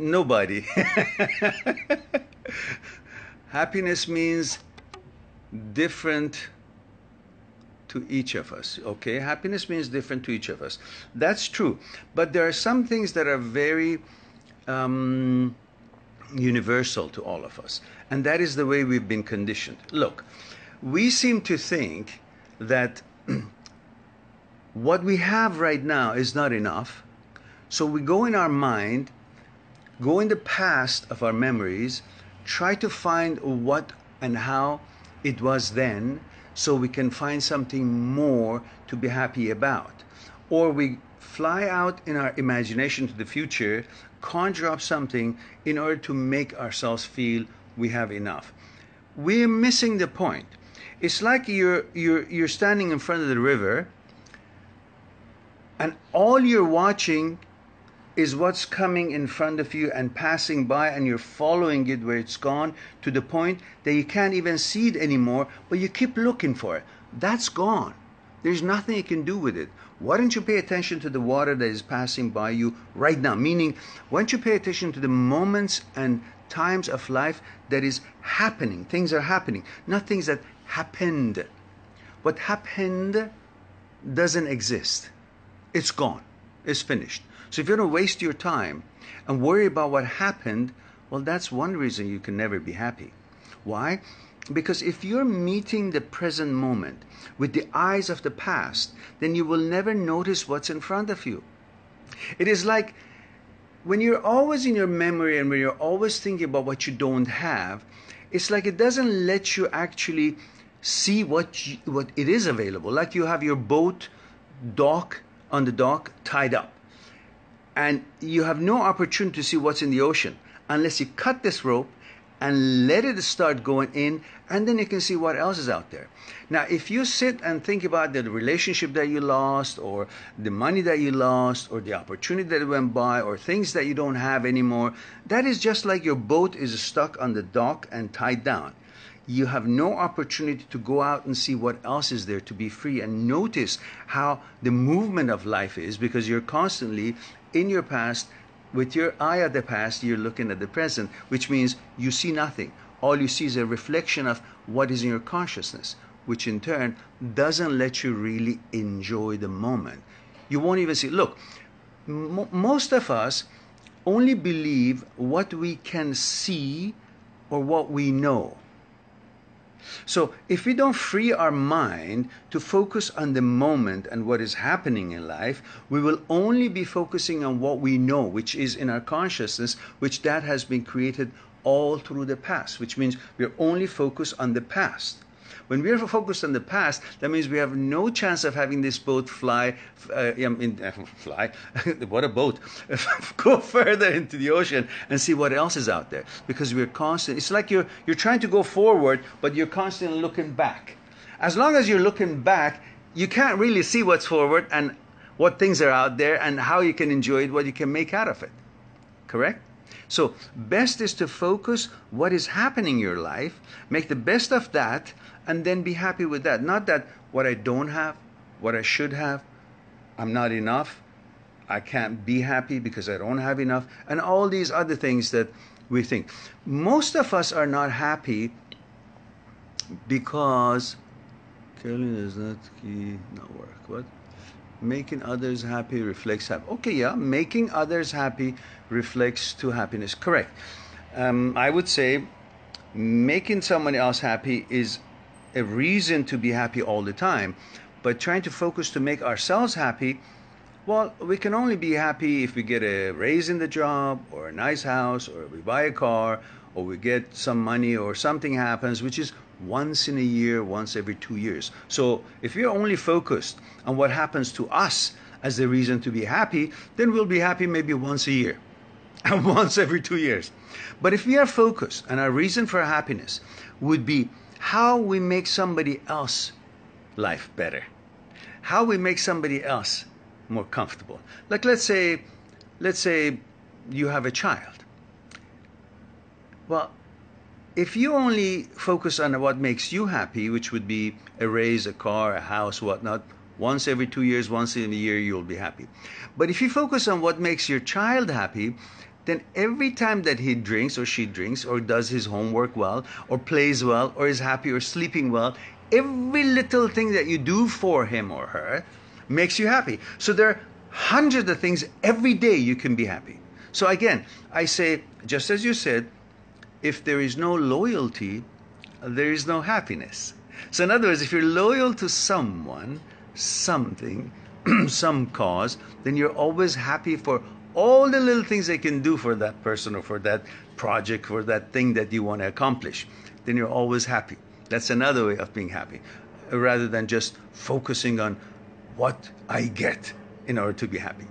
Nobody. Happiness means different to each of us. Okay, happiness means different to each of us. That's true. But there are some things that are very universal to all of us, and that is the way we've been conditioned. Look, we seem to think that what we have right now is not enough, so we go in our mind, go in the past of our memories, try to find what and how it was then, so we can find something more to be happy about. Or we fly out in our imagination to the future, conjure up something in order to make ourselves feel we have enough. We're missing the point. It's like you're standing in front of the river, and all you're watching is what's coming in front of you and passing by, and you're following it where it's gone to the point that you can't even see it anymore, but you keep looking for it. That's gone. There's nothing you can do with it. Why don't you pay attention to the water that is passing by you right now? Meaning, why don't you pay attention to the moments and times of life that is happening? Things are happening, not things that happened. What happened doesn't exist. It's gone. It's finished. So if you don't waste your time and worry about what happened, well, that's one reason you can never be happy. Why? Because if you're meeting the present moment with the eyes of the past, then you will never notice what's in front of you. It is like when you're always in your memory and when you're always thinking about what you don't have, it's like it doesn't let you actually see what it is available. Like you have your boat on the dock tied up, and you have no opportunity to see what's in the ocean unless you cut this rope and let it start going in, and then you can see what else is out there. Now, if you sit and think about the relationship that you lost, or the money that you lost, or the opportunity that went by, or things that you don't have anymore, that is just like your boat is stuck on the dock and tied down. You have no opportunity to go out and see what else is there, to be free and notice how the movement of life is, because you're constantly in your past. With your eye at the past, you're looking at the present, which means you see nothing. All you see is a reflection of what is in your consciousness, which in turn doesn't let you really enjoy the moment. You won't even see. Look, most of us only believe what we can see or what we know. So if we don't free our mind to focus on the moment and what is happening in life, we will only be focusing on what we know, which is in our consciousness, which that has been created all through the past, which means we're only focused on the past. When we are focused on the past, that means we have no chance of having this boat fly. What a boat. Go further into the ocean and see what else is out there. Because we're constant. It's like you're trying to go forward, but you're constantly looking back. As long as you're looking back, you can't really see what's forward and what things are out there and how you can enjoy it, what you can make out of it. Correct? So best is to focus what is happening in your life, make the best of that, and then be happy with that. Not that what I don't have, what I should have, I'm not enough, I can't be happy because I don't have enough, and all these other things that we think. Most of us are not happy because caring does not work. What? Making others happy reflects happiness. Okay, yeah, making others happy reflects to happiness. Correct. I would say making someone else happy is a reason to be happy all the time, but trying to focus to make ourselves happy, well, we can only be happy if we get a raise in the job, or a nice house, or we buy a car, or we get some money, or something happens, which is once in a year, once every 2 years. So if we're only focused on what happens to us as the reason to be happy, then we'll be happy maybe once a year and once every 2 years. But if we are focused, and our reason for happiness would be how we make somebody else life better, how we make somebody else more comfortable. Like let's say you have a child. Well, if you only focus on what makes you happy, which would be a raise, a car, a house, whatnot, once every 2 years, once in a year, you'll be happy. But if you focus on what makes your child happy, then every time that he drinks or she drinks or does his homework well or plays well or is happy or sleeping well, every little thing that you do for him or her makes you happy. So there are hundreds of things every day you can be happy. So again, I say, just as you said, if there is no loyalty, there is no happiness. So in other words, if you're loyal to someone, something, some cause, then you're always happy for all the little things they can do for that person or for that project, for that thing that you want to accomplish. Then you're always happy. That's another way of being happy, rather than just focusing on what I get in order to be happy.